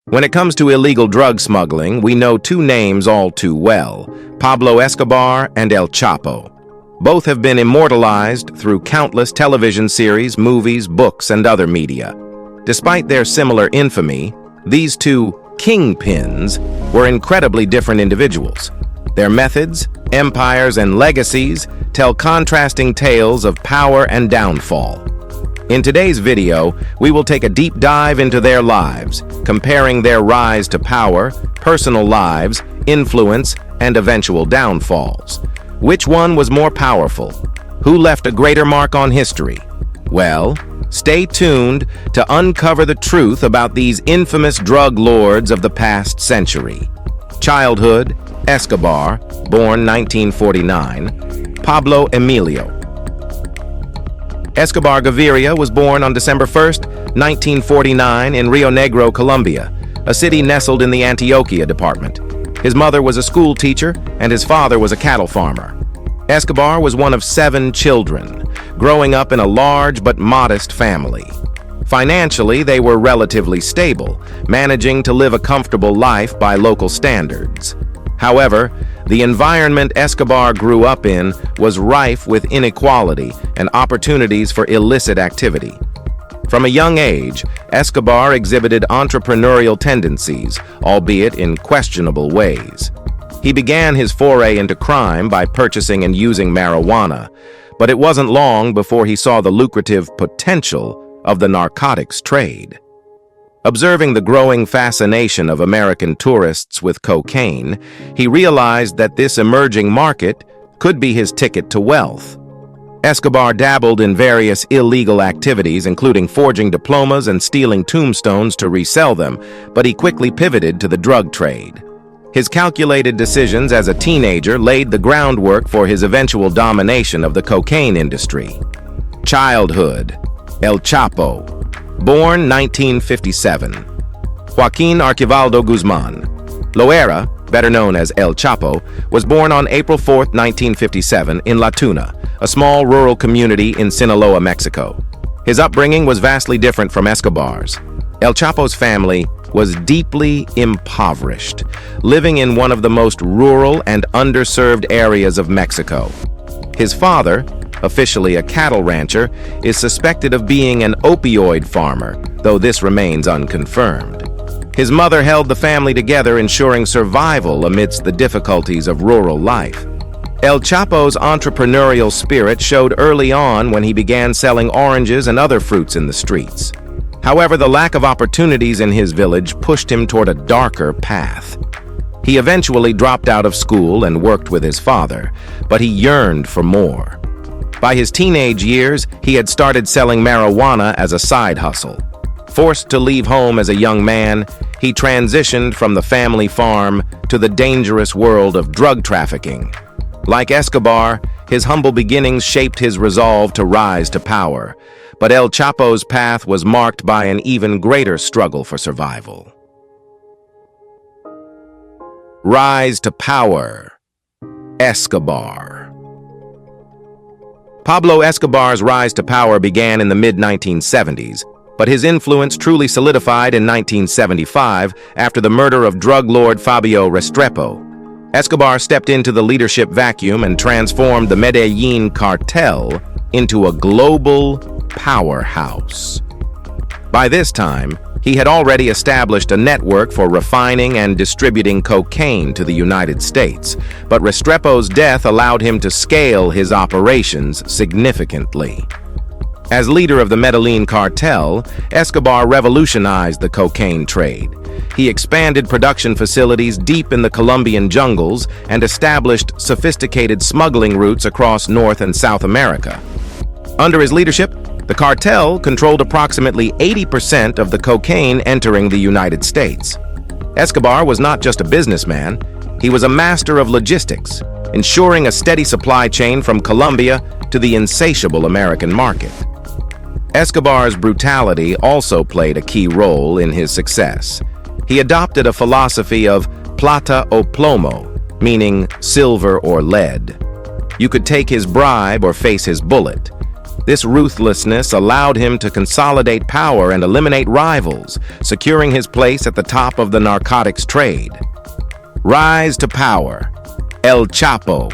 When it comes to illegal drug smuggling, we know two names all too well: Pablo Escobar and El Chapo. Both have been immortalized through countless television series, movies, books, and other media. Despite their similar infamy, these two kingpins were incredibly different individuals. Their methods, empires, and legacies tell contrasting tales of power and downfall. In today's video, we will take a deep dive into their lives, comparing their rise to power, personal lives, influence, and eventual downfalls. Which one was more powerful? Who left a greater mark on history? Well, stay tuned to uncover the truth about these infamous drug lords of the past century. Childhood: Escobar, born 1949. Pablo Emilio. Escobar Gaviria was born on December 1st, 1949 in Rio Negro, Colombia, a city nestled in the Antioquia department. His mother was a school teacher and his father was a cattle farmer. Escobar was one of 7 children, growing up in a large but modest family. Financially, they were relatively stable, managing to live a comfortable life by local standards. However, the environment Escobar grew up in was rife with inequality and opportunities for illicit activity. From a young age, Escobar exhibited entrepreneurial tendencies, albeit in questionable ways. He began his foray into crime by purchasing and using marijuana, but it wasn't long before he saw the lucrative potential of the narcotics trade. Observing the growing fascination of American tourists with cocaine, he realized that this emerging market could be his ticket to wealth. Escobar dabbled in various illegal activities, including forging diplomas and stealing tombstones to resell them, but he quickly pivoted to the drug trade. His calculated decisions as a teenager laid the groundwork for his eventual domination of the cocaine industry. Childhood: El Chapo, born 1957. Joaquín Archibaldo Guzmán. Loera, better known as El Chapo, was born on April 4, 1957 in La Tuna, a small rural community in Sinaloa, Mexico. His upbringing was vastly different from Escobar's. El Chapo's family was deeply impoverished, living in one of the most rural and underserved areas of Mexico. His father, officially a cattle rancher, is suspected of being an opioid farmer, though this remains unconfirmed. His mother held the family together, ensuring survival amidst the difficulties of rural life. El Chapo's entrepreneurial spirit showed early on when he began selling oranges and other fruits in the streets. However, the lack of opportunities in his village pushed him toward a darker path. He eventually dropped out of school and worked with his father, but he yearned for more. By his teenage years, he had started selling marijuana as a side hustle. Forced to leave home as a young man, he transitioned from the family farm to the dangerous world of drug trafficking. Like Escobar, his humble beginnings shaped his resolve to rise to power, but El Chapo's path was marked by an even greater struggle for survival. Rise to power: Escobar. Pablo Escobar's rise to power began in the mid-1970s, but his influence truly solidified in 1975 after the murder of drug lord Fabio Restrepo. Escobar stepped into the leadership vacuum and transformed the Medellín cartel into a global powerhouse. By this time, he had already established a network for refining and distributing cocaine to the United States, but Restrepo's death allowed him to scale his operations significantly. As leader of the Medellín cartel, Escobar revolutionized the cocaine trade. He expanded production facilities deep in the Colombian jungles and established sophisticated smuggling routes across North and South America. Under his leadership, the cartel controlled approximately 80% of the cocaine entering the United States. Escobar was not just a businessman, he was a master of logistics, ensuring a steady supply chain from Colombia to the insatiable American market. Escobar's brutality also played a key role in his success. He adopted a philosophy of plata o plomo, meaning silver or lead. You could take his bribe or face his bullet. This ruthlessness allowed him to consolidate power and eliminate rivals, securing his place at the top of the narcotics trade. Rise to power. El Chapo.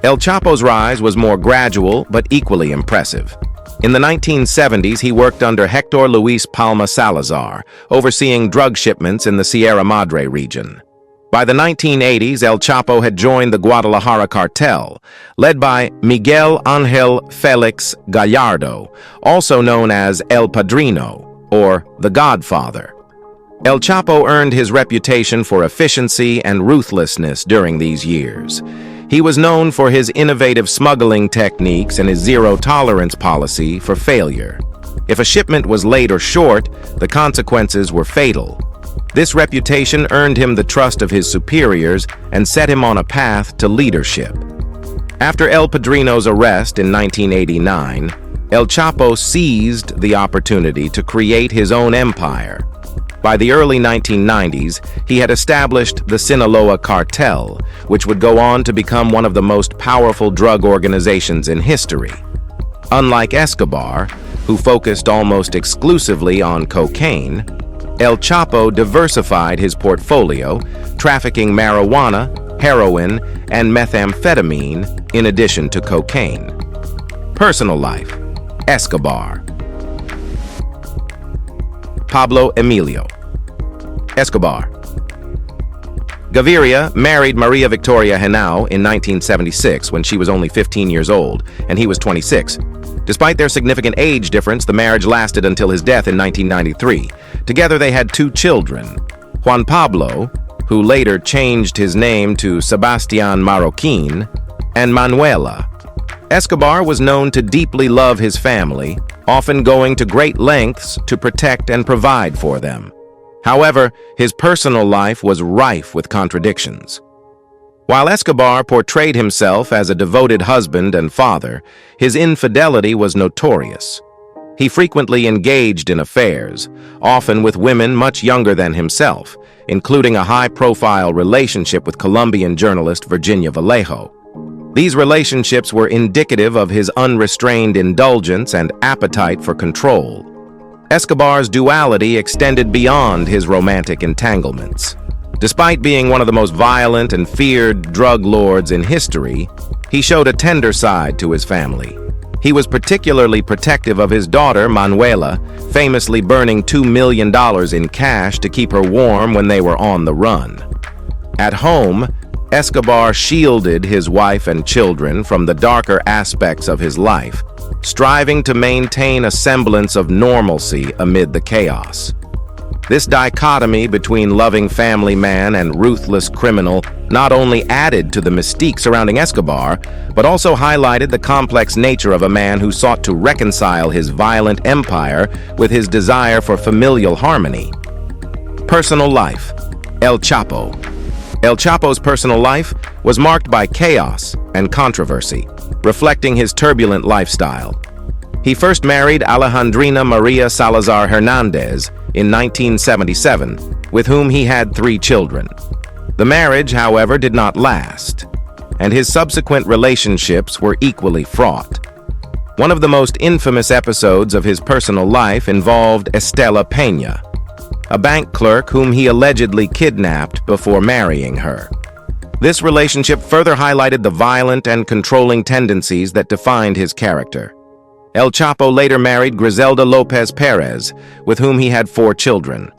El Chapo's rise was more gradual but equally impressive. In the 1970s, he worked under Hector Luis Palma Salazar, overseeing drug shipments in the Sierra Madre region. By the 1980s, El Chapo had joined the Guadalajara Cartel, led by Miguel Ángel Félix Gallardo, also known as El Padrino, or the Godfather. El Chapo earned his reputation for efficiency and ruthlessness during these years. He was known for his innovative smuggling techniques and his zero-tolerance policy for failure. If a shipment was late or short, the consequences were fatal. This reputation earned him the trust of his superiors and set him on a path to leadership. After El Padrino's arrest in 1989, El Chapo seized the opportunity to create his own empire. By the early 1990s, he had established the Sinaloa Cartel, which would go on to become one of the most powerful drug organizations in history. Unlike Escobar, who focused almost exclusively on cocaine, El Chapo diversified his portfolio, trafficking marijuana, heroin, and methamphetamine in addition to cocaine. Personal life. Escobar. Pablo Emilio Escobar. Gaviria married Maria Victoria Henao in 1976 when she was only 15 years old, and he was 26. Despite their significant age difference, the marriage lasted until his death in 1993. Together they had 2 children, Juan Pablo, who later changed his name to Sebastián Marroquín, and Manuela. Escobar was known to deeply love his family, often going to great lengths to protect and provide for them. However, his personal life was rife with contradictions. While Escobar portrayed himself as a devoted husband and father, his infidelity was notorious. He frequently engaged in affairs, often with women much younger than himself, including a high-profile relationship with Colombian journalist Virginia Vallejo. These relationships were indicative of his unrestrained indulgence and appetite for control. Escobar's duality extended beyond his romantic entanglements. Despite being one of the most violent and feared drug lords in history, he showed a tender side to his family. He was particularly protective of his daughter, Manuela, famously burning $2 million in cash to keep her warm when they were on the run. At home, Escobar shielded his wife and children from the darker aspects of his life, striving to maintain a semblance of normalcy amid the chaos. This dichotomy between loving family man and ruthless criminal not only added to the mystique surrounding Escobar, but also highlighted the complex nature of a man who sought to reconcile his violent empire with his desire for familial harmony. Personal life. El Chapo. El Chapo's personal life was marked by chaos and controversy, reflecting his turbulent lifestyle. He first married Alejandrina Maria Salazar Hernandez in 1977, with whom he had 3 children. The marriage, however, did not last, and his subsequent relationships were equally fraught. One of the most infamous episodes of his personal life involved Estela Peña, a bank clerk whom he allegedly kidnapped before marrying her. This relationship further highlighted the violent and controlling tendencies that defined his character. El Chapo later married Griselda Lopez Perez, with whom he had 4 children.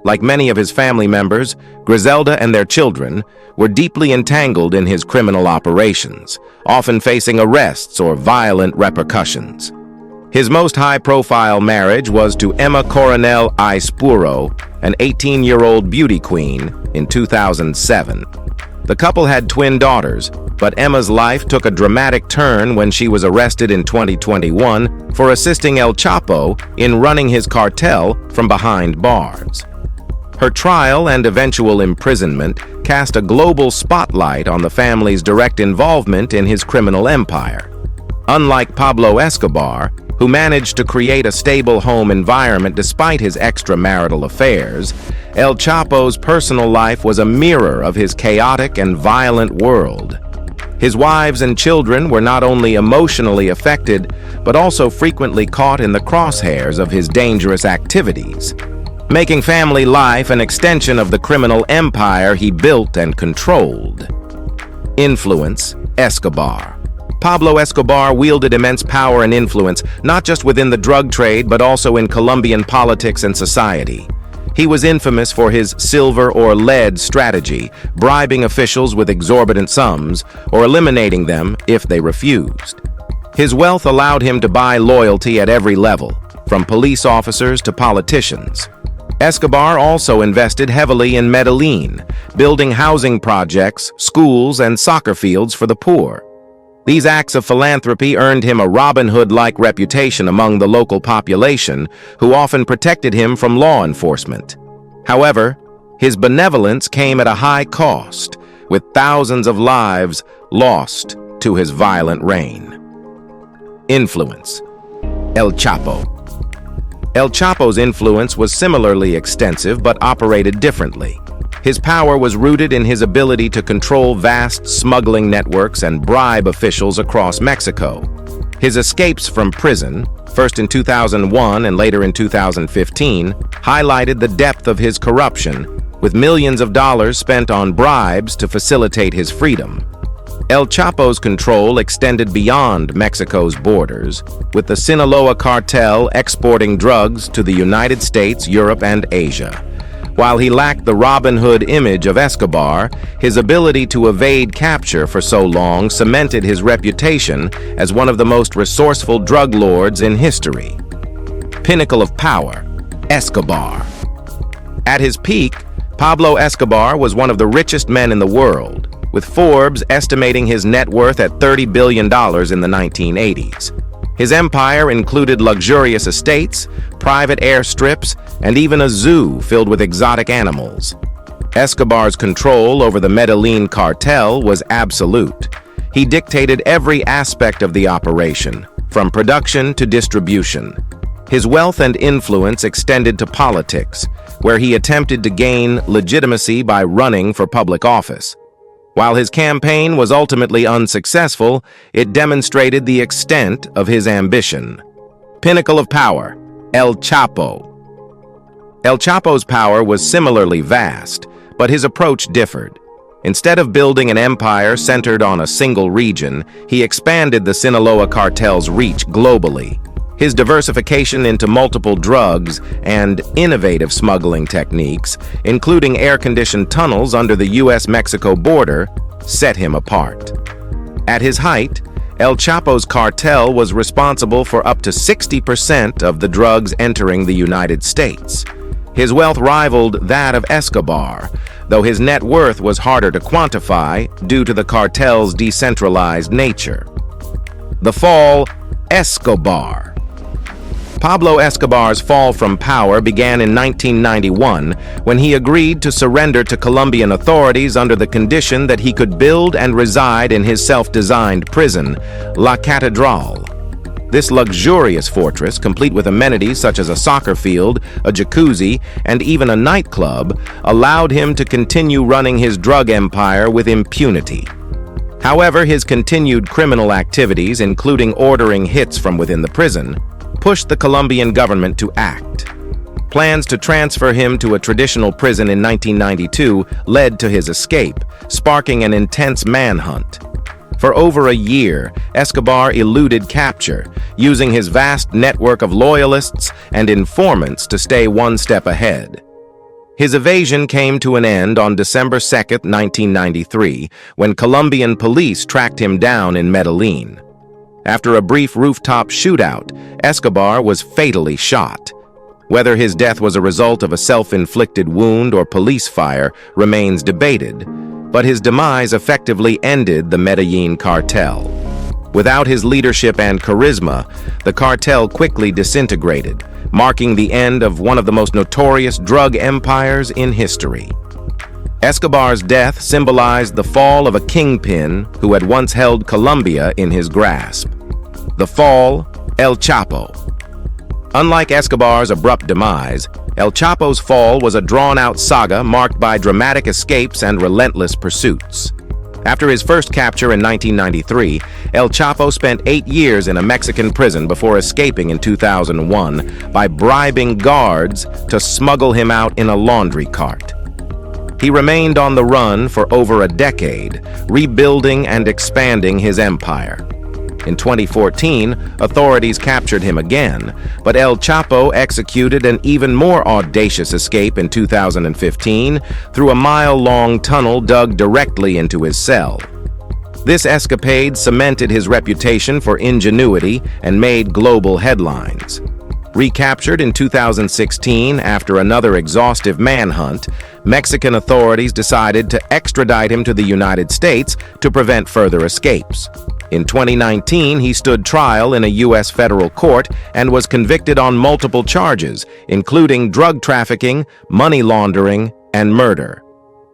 Like many of his family members, Griselda and their children were deeply entangled in his criminal operations, often facing arrests or violent repercussions. His most high-profile marriage was to Emma Coronel Aispuro, an 18-year-old beauty queen, in 2007. The couple had twin daughters, but Emma's life took a dramatic turn when she was arrested in 2021 for assisting El Chapo in running his cartel from behind bars. Her trial and eventual imprisonment cast a global spotlight on the family's direct involvement in his criminal empire. Unlike Pablo Escobar, who managed to create a stable home environment despite his extramarital affairs, El Chapo's personal life was a mirror of his chaotic and violent world. His wives and children were not only emotionally affected, but also frequently caught in the crosshairs of his dangerous activities, making family life an extension of the criminal empire he built and controlled. Influence: Escobar. Pablo Escobar wielded immense power and influence, not just within the drug trade, but also in Colombian politics and society. He was infamous for his silver or lead strategy, bribing officials with exorbitant sums or eliminating them if they refused. His wealth allowed him to buy loyalty at every level, from police officers to politicians. Escobar also invested heavily in Medellín, building housing projects, schools, and soccer fields for the poor. These acts of philanthropy earned him a Robin Hood-like reputation among the local population, who often protected him from law enforcement. However, his benevolence came at a high cost, with thousands of lives lost to his violent reign. Influence: El Chapo. El Chapo's influence was similarly extensive but operated differently. His power was rooted in his ability to control vast smuggling networks and bribe officials across Mexico. His escapes from prison, first in 2001 and later in 2015, highlighted the depth of his corruption, with millions of dollars spent on bribes to facilitate his freedom. El Chapo's control extended beyond Mexico's borders, with the Sinaloa Cartel exporting drugs to the United States, Europe, and Asia. While he lacked the Robin Hood image of Escobar, his ability to evade capture for so long cemented his reputation as one of the most resourceful drug lords in history. Pinnacle of power: Escobar. At his peak, Pablo Escobar was one of the richest men in the world, with Forbes estimating his net worth at $30 billion in the 1980s. His empire included luxurious estates, private airstrips, and even a zoo filled with exotic animals. Escobar's control over the Medellín cartel was absolute. He dictated every aspect of the operation, from production to distribution. His wealth and influence extended to politics, where he attempted to gain legitimacy by running for public office. While his campaign was ultimately unsuccessful, it demonstrated the extent of his ambition. Pinnacle of power: El Chapo. El Chapo's power was similarly vast, but his approach differed. Instead of building an empire centered on a single region, he expanded the Sinaloa Cartel's reach globally. His diversification into multiple drugs and innovative smuggling techniques, including air-conditioned tunnels under the U.S.-Mexico border, set him apart. At his height, El Chapo's cartel was responsible for up to 60% of the drugs entering the United States. His wealth rivaled that of Escobar, though his net worth was harder to quantify due to the cartel's decentralized nature. The fall: Escobar. Pablo Escobar's fall from power began in 1991 when he agreed to surrender to Colombian authorities under the condition that he could build and reside in his self-designed prison, La Catedral. This luxurious fortress, complete with amenities such as a soccer field, a jacuzzi, and even a nightclub, allowed him to continue running his drug empire with impunity. However, his continued criminal activities, including ordering hits from within the prison, pushed the Colombian government to act. Plans to transfer him to a traditional prison in 1992 led to his escape, sparking an intense manhunt. For over a year, Escobar eluded capture, using his vast network of loyalists and informants to stay one step ahead. His evasion came to an end on December 2, 1993, when Colombian police tracked him down in Medellín. After a brief rooftop shootout, Escobar was fatally shot. Whether his death was a result of a self-inflicted wound or police fire remains debated, but his demise effectively ended the Medellín cartel. Without his leadership and charisma, the cartel quickly disintegrated, marking the end of one of the most notorious drug empires in history. Escobar's death symbolized the fall of a kingpin who had once held Colombia in his grasp. The fall: El Chapo. Unlike Escobar's abrupt demise, El Chapo's fall was a drawn-out saga marked by dramatic escapes and relentless pursuits. After his first capture in 1993, El Chapo spent 8 years in a Mexican prison before escaping in 2001 by bribing guards to smuggle him out in a laundry cart. He remained on the run for over a decade, rebuilding and expanding his empire. In 2014, authorities captured him again, but El Chapo executed an even more audacious escape in 2015 through a mile-long tunnel dug directly into his cell. This escapade cemented his reputation for ingenuity and made global headlines. Recaptured in 2016 after another exhaustive manhunt, Mexican authorities decided to extradite him to the United States to prevent further escapes. In 2019, he stood trial in a U.S. federal court and was convicted on multiple charges, including drug trafficking, money laundering, and murder.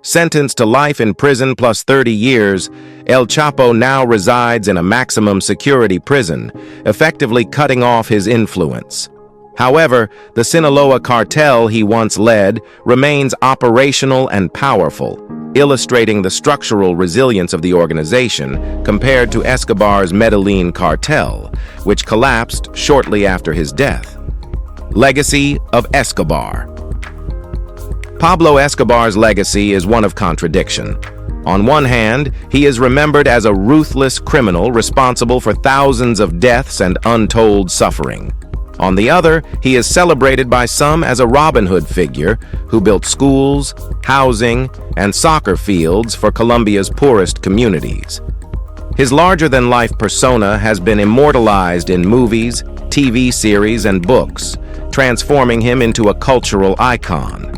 Sentenced to life in prison plus 30 years, El Chapo now resides in a maximum security prison, effectively cutting off his influence. However, the Sinaloa Cartel he once led remains operational and powerful, illustrating the structural resilience of the organization compared to Escobar's Medellín cartel, which collapsed shortly after his death. Legacy of Escobar. Pablo Escobar's legacy is one of contradiction. On one hand, he is remembered as a ruthless criminal responsible for thousands of deaths and untold suffering. On the other, he is celebrated by some as a Robin Hood figure who built schools, housing, and soccer fields for Colombia's poorest communities. His larger-than-life persona has been immortalized in movies, TV series, and books, transforming him into a cultural icon.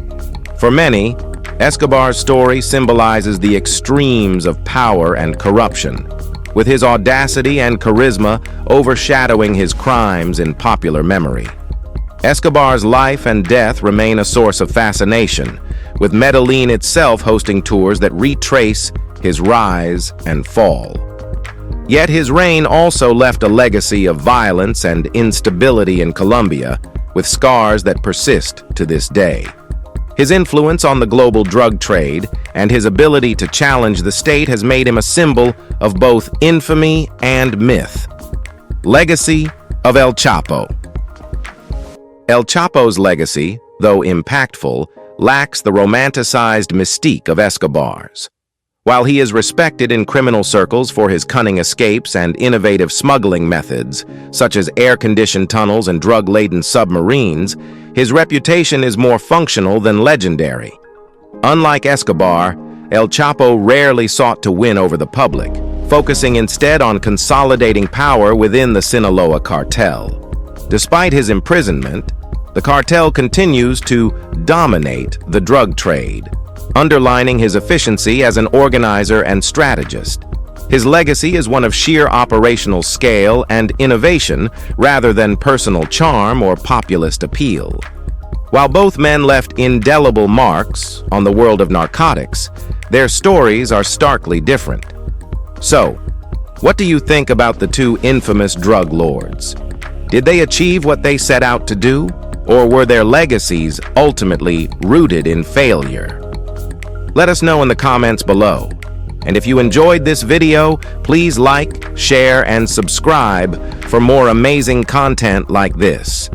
For many, Escobar's story symbolizes the extremes of power and corruption, with his audacity and charisma overshadowing his crimes in popular memory. Escobar's life and death remain a source of fascination, with Medellín itself hosting tours that retrace his rise and fall. Yet his reign also left a legacy of violence and instability in Colombia, with scars that persist to this day. His influence on the global drug trade and his ability to challenge the state has made him a symbol of both infamy and myth. Legacy of El Chapo. El Chapo's legacy, though impactful, lacks the romanticized mystique of Escobar's. While he is respected in criminal circles for his cunning escapes and innovative smuggling methods, such as air-conditioned tunnels and drug-laden submarines, his reputation is more functional than legendary. Unlike Escobar, El Chapo rarely sought to win over the public, focusing instead on consolidating power within the Sinaloa Cartel. Despite his imprisonment, the cartel continues to dominate the drug trade, underlining his efficiency as an organizer and strategist. His legacy is one of sheer operational scale and innovation rather than personal charm or populist appeal. While both men left indelible marks on the world of narcotics, their stories are starkly different. So, what do you think about the two infamous drug lords? Did they achieve what they set out to do, or were their legacies ultimately rooted in failure? Let us know in the comments below. And if you enjoyed this video, please like, share, and subscribe for more amazing content like this.